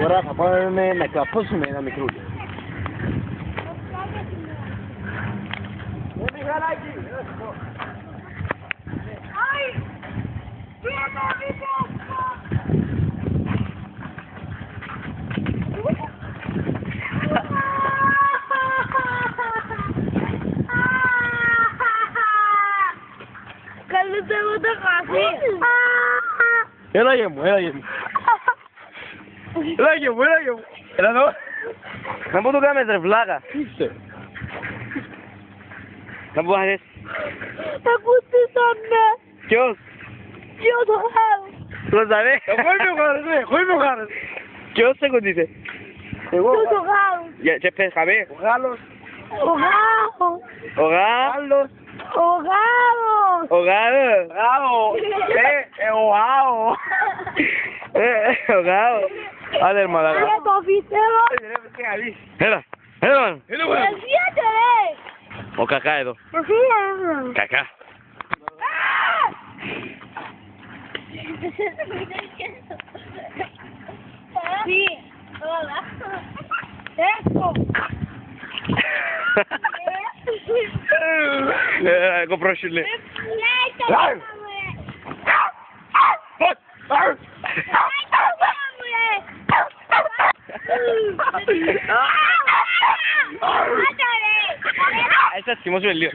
Τώρα θα πάμε να κλαπώσουμε ένα μικρούλι. Καλώς εγώ το χάσει. Έλα γε μου, έλα γε μου. Έλα γε μου, έλα γε μου. Έλα εδώ. Να πού το κάνεις ρε βλάκα. Είστε. Να πού άρες. Τα κουτίσαμε. Ποιος. Ποιος το χάρος. Ποιος θα ρε. Εγώ είμαι ο χάρος ρε, εγώ είμαι ο χάρος. Ποιος σε κουτίσε. Εγώ. Ποιος το χάρος. Και πες χαμέ. Ο Γάλλος. Ο γάρος. Ο Γάλλος. Ο γάρος. Ο Γάλλος. Γάο. Ο Γάο. Ο Γάο. Άντε ρε μαλάκα. Και το φυσέρο. Έλα. Έλα. Εσύετε ρε. Ο Κακά εδώ. Εσύετε. Κακά. Sí, hola. Esto. Εγώ πρόσχυλε. Essa é a cima do Elias.